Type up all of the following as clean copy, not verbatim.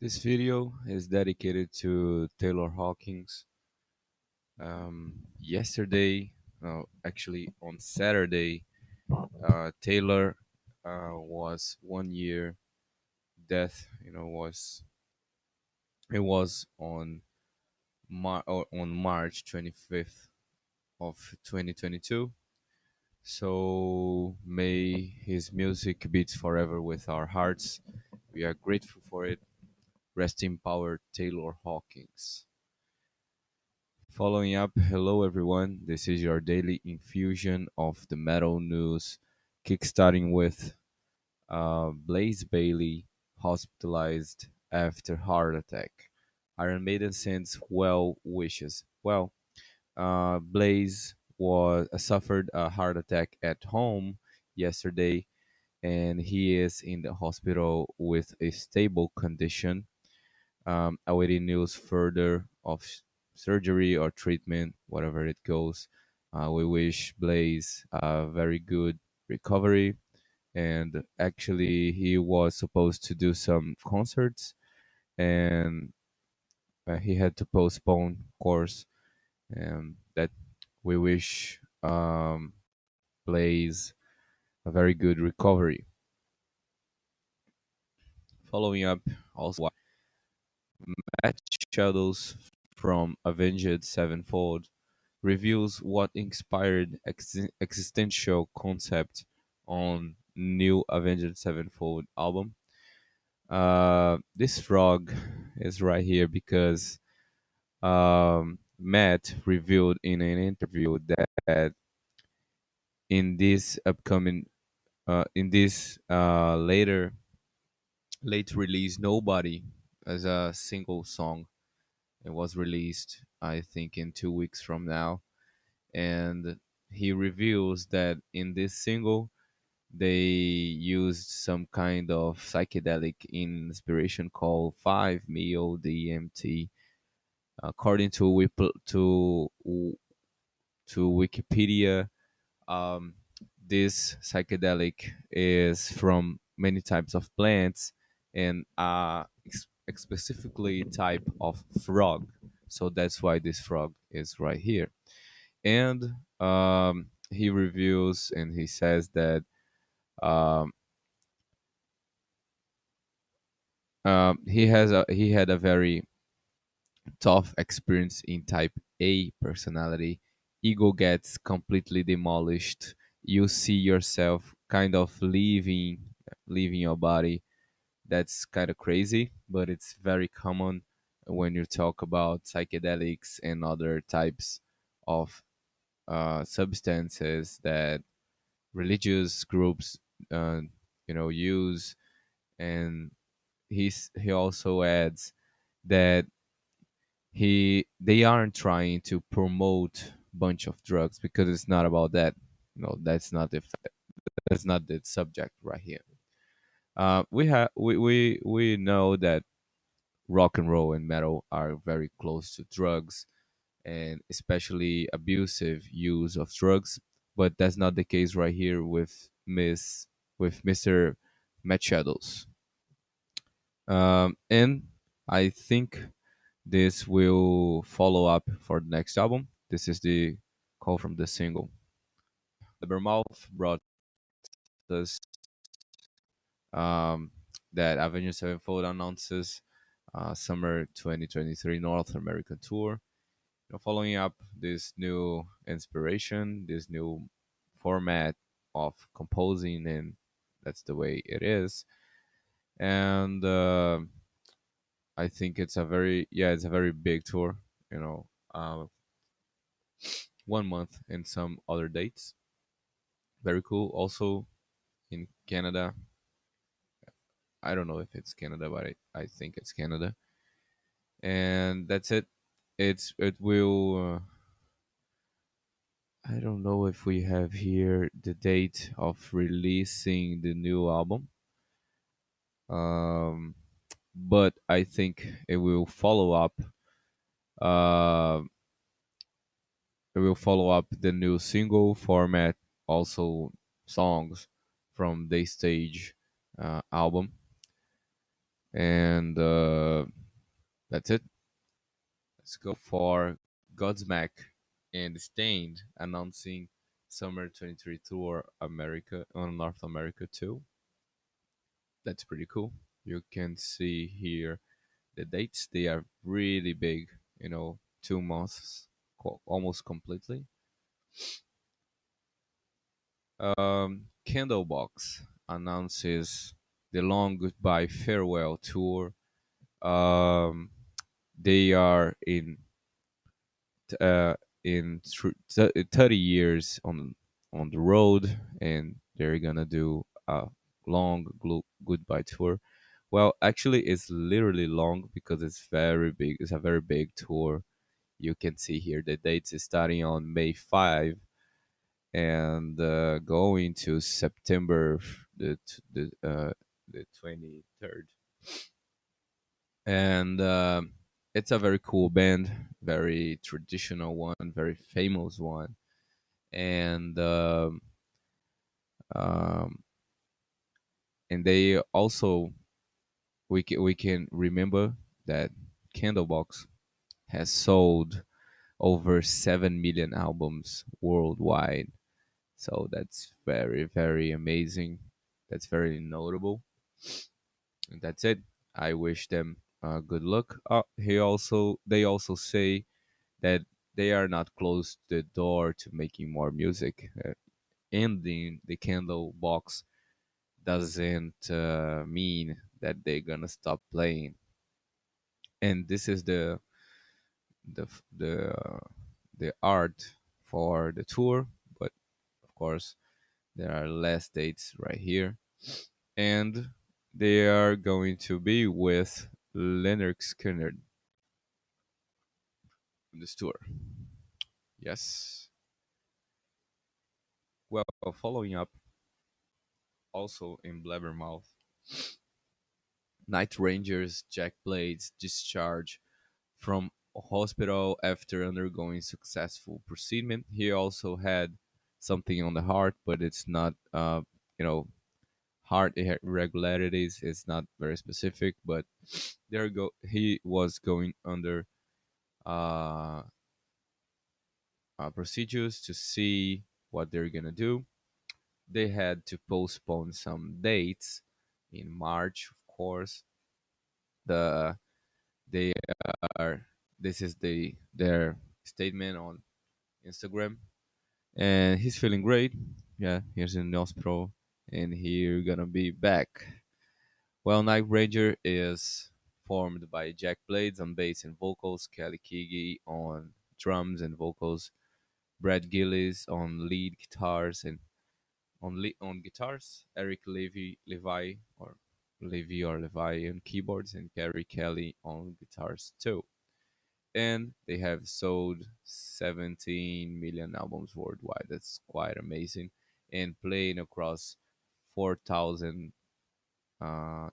This video is dedicated to Taylor Hawkins. Yesterday, actually on Saturday, Taylor was 1 year death. Was it was on on March 25th of 2022. So may his music beats forever with our hearts. We are grateful for it. Rest in power, Taylor Hawkins. Following up, hello everyone. This is your daily infusion of the metal news, kickstarting with Blaze Bailey hospitalized after heart attack. Iron Maiden sends well wishes. Blaze was suffered a heart attack at home yesterday, and he is in the hospital with a stable condition, awaiting news further of surgery or treatment, whatever it goes. We wish Blaze a very good recovery. And actually, he was supposed to do some concerts, and he had to postpone, of course. And that we wish Blaze a very good recovery. Following up, also Matt Shadows from Avenged Sevenfold reveals what inspired existential concept on new Avenged Sevenfold album. This frog is right here because Matt revealed in an interview that in this upcoming, in this late release, Nobody as a single song. It was released, I think, in 2 weeks from now, and he reveals that in this single they used some kind of psychedelic inspiration called 5-meo DMT. According to to Wikipedia, um, this psychedelic is from many types of plants and specifically type of frog. So that's why this frog is right here. And he reviews and he says that um, he had a very tough experience in type A personality. Ego gets completely demolished. You see yourself kind of leaving your body. That's kind of crazy, but it's very common when you talk about psychedelics and other types of substances that religious groups uh, use. And he also adds that they aren't trying to promote bunch of drugs because it's not about that. No, that's not the subject right here. We know that rock and roll and metal are very close to drugs, and especially abusive use of drugs, but that's not the case right here with Mr. Matt Shadows. And I think this will follow up for the next album. This is the call from the single. Mouth brought us um, that Avenged Sevenfold announces summer 2023 North American tour. Following up this new inspiration, this new format of composing, and that's the way it is. And I think it's a very big tour. You know, 1 month and some other dates. Very cool. Also in Canada. I don't know if it's Canada, but I think it's Canada. And that's it. It will. I don't know if we have here the date of releasing the new album. Um, but I think it will follow up. Uh, it will follow up the new single format, also songs from the stage album. And that's it. Let's go for Godsmack and Stained announcing Summer 23 Tour America on North America too. That's pretty cool. You can see here the dates. They are really big, 2 months, almost completely. Candlebox announces the Long Goodbye Farewell Tour. Um, they are uh, in 30 years on the road, and they're gonna do a long goodbye tour. Well, actually, it's literally long because it's very big. It's a very big tour. You can see here the dates is starting on May 5 and going to September the 23rd. And it's a very cool band, very traditional one, very famous one, and um, and they also we can remember that Candlebox has sold over 7 million albums worldwide. So that's very very amazing. That's very notable. And that's it. I wish them good luck. They also say that they are not closed the door to making more music. Ending the candle box doesn't mean that they're gonna stop playing. And this is the the the art for the tour, but of course there are less dates right here, and they are going to be with Leonard Skinner in this tour. Yes. Well, following up, also in Blabbermouth, Night Ranger's Jack Blades discharge from a hospital after undergoing successful procedure. He also had something on the heart, but it's not, you know, heart irregularities. It's not very specific, but there go. He was going under uh, procedures to see what they're gonna do. They had to postpone some dates in March, of course. The they are this is their statement on Instagram, and he's feeling great. Yeah, he's in the hospital, and he's gonna be back. Well, Night Ranger is formed by Jack Blades on bass and vocals, Kelly Keagy on drums and vocals, Brad Gillis on lead guitars and on guitars, Eric Levi on keyboards, and Gary Kelly on guitars too. And they have sold 17 million albums worldwide. That's quite amazing, and playing across 4,000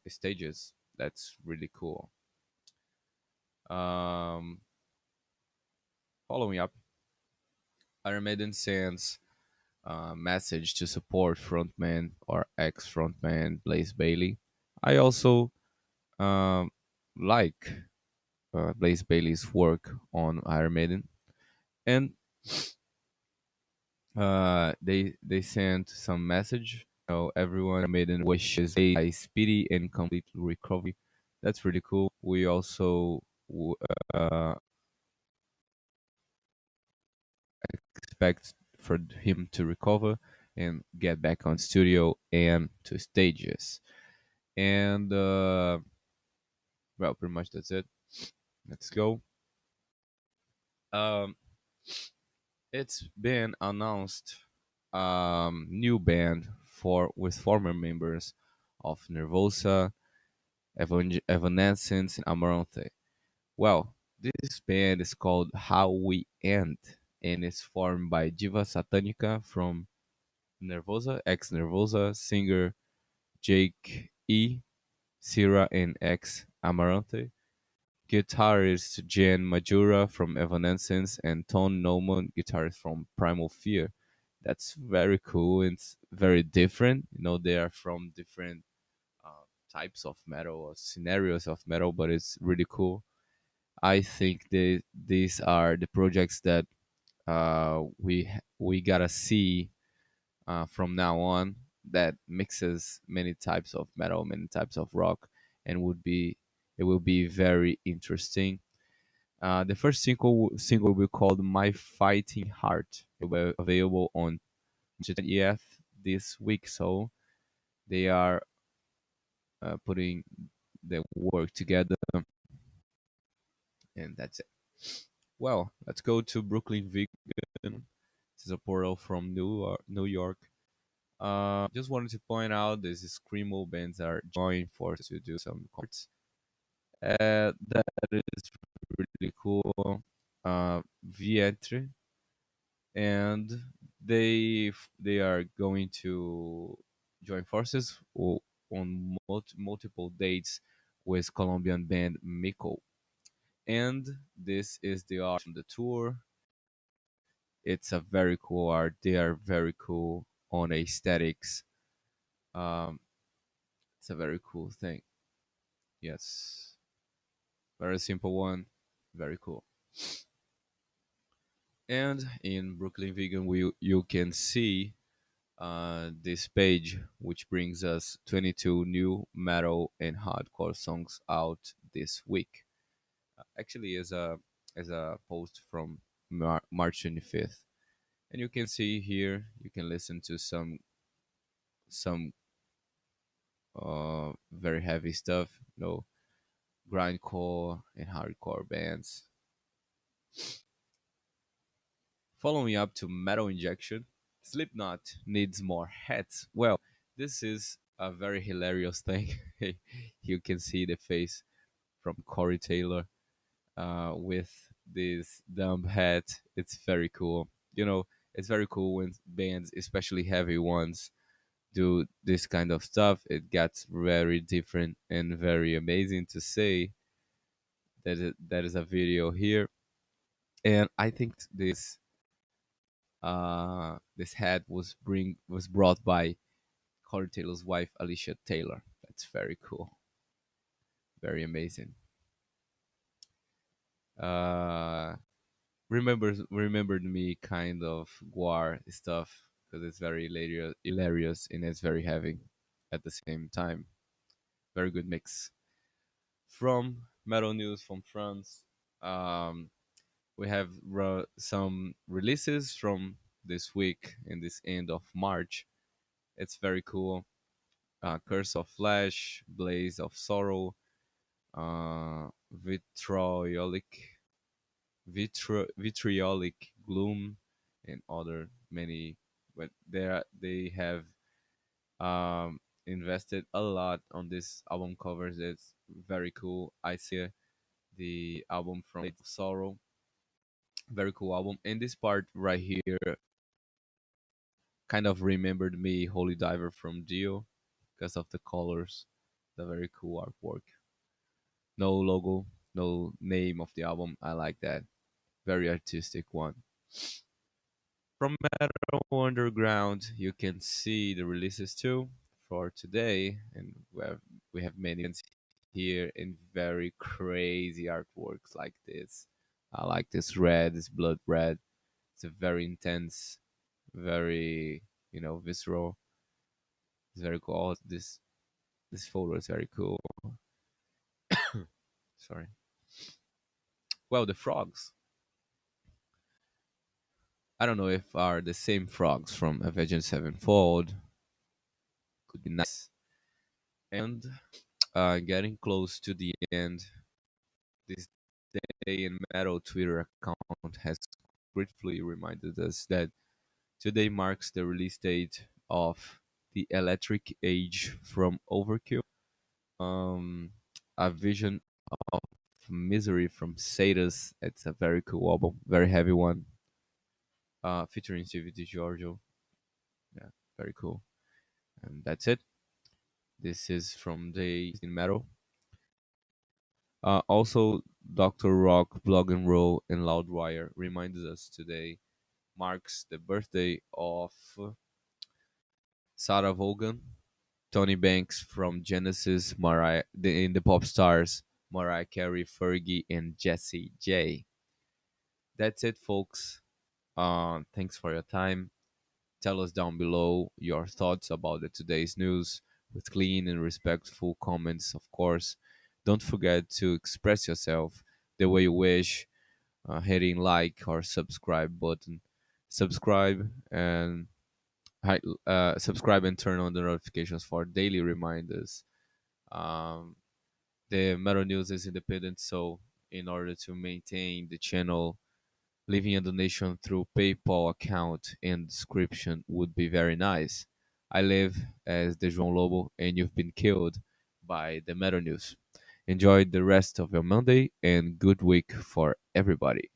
stages. That's really cool. Um, Following up, Iron Maiden sends a message to support frontman or ex-frontman Blaze Bailey. I also um, like Blaze Bailey's work on Iron Maiden, and they sent some message. Everyone made an wishes a speedy and complete recovery. That's really cool. We also uh, expect for him to recover and get back on studio and to stages. And well, pretty much that's it. Let's go. Um, it's been announced new band for with former members of Nervosa, Evanescence, and Amaranth. Well, this band is called How We End, and it's formed by Diva Satanica from Nervosa, ex Nervosa, singer Jake E, Sierra, and ex Amarante, guitarist Jen Majura from Evanescence, and Tone Noman, guitarist from Primal Fear. That's very cool. It's very different. They are from different. types of metal or scenarios of metal, but it's really cool. I think these are the projects that we gotta see from now on, that mixes many types of metal, many types of rock, and would be it will be very interesting. The first single will be called "My Fighting Heart." It will be available on EF this week, so they are putting the work together, and that's it. Well, let's go to Brooklyn Vegan. This is a portal from New York. Just wanted to point out these screamo bands are joining forces to do some concerts. That is really cool. Vietre, and they are going to join forces on multiple dates with Colombian band Miko. And this is the art from the tour. It's a very cool art. They are very cool on aesthetics. Um, it's a very cool thing. Yes, very simple one, very cool. And in Brooklyn Vegan, you can see this page, which brings us 22 new metal and hardcore songs out this week. Actually, as a post from March 25th, and you can see here you can listen to some very heavy stuff, grindcore and hardcore bands. Following up to Metal Injection, Slipknot needs more hats. Well, this is a very hilarious thing. You can see the face from Corey Taylor with this dumb hat. It's very cool. It's very cool when bands, especially heavy ones, do this kind of stuff. It gets very different and very amazing to say that is a video here. And I think this hat was brought by Corey Taylor's wife, Alicia Taylor. That's very cool, very amazing. Uh, remembered me kind of Guar stuff because it's very hilarious and it's very heavy at the same time. Very good mix. From metal news from France, um, we have some releases from this week in this end of March. It's very cool. Curse of Flesh, Blaze of Sorrow, Vitriolic, Vitriolic Gloom, and other many. But they have invested a lot on this album covers. It's very cool. I see the album from Blades of Sorrow, very cool album. And this part right here kind of remembered me Holy Diver from Dio because of the colors. The very cool artwork. No logo, no name of the album. I like that. Very artistic one. From Metal Underground, you can see the releases too for today, and we have many ones here in very crazy artworks like this. I like this red, this blood red. It's a very intense, very visceral. It's very cool. This photo is very cool. Sorry. Well, the frogs. I don't know if are the same frogs from Avenged Sevenfold. Could be nice. And getting close to the end, this day in metal Twitter account has gratefully reminded us that today marks the release date of the Electric Age from Overkill. Um, a vision of misery from Sadus. It's a very cool album, very heavy one, featuring Stevie DiGiorgio. Yeah, very cool. And that's it. This is from the in metal. Also, Dr. Rock, Blog and Roll, and Loudwire reminds us today marks the birthday of Sarah Vaughan. Tony Banks from Genesis, in the pop stars, Mariah Carey, Fergie, and Jessie J. That's it, folks. Thanks for your time. Tell us down below your thoughts about today's news with clean and respectful comments, of course. Don't forget to express yourself the way you wish, hitting like or subscribe button. Subscribe and subscribe and turn on the notifications for daily reminders. Um, the Metal News is independent, so in order to maintain the channel, leaving a donation through PayPal account in description would be very nice. I live as the João Lobo, and you've been killed by the Metal News. Enjoy the rest of your Monday and good week for everybody.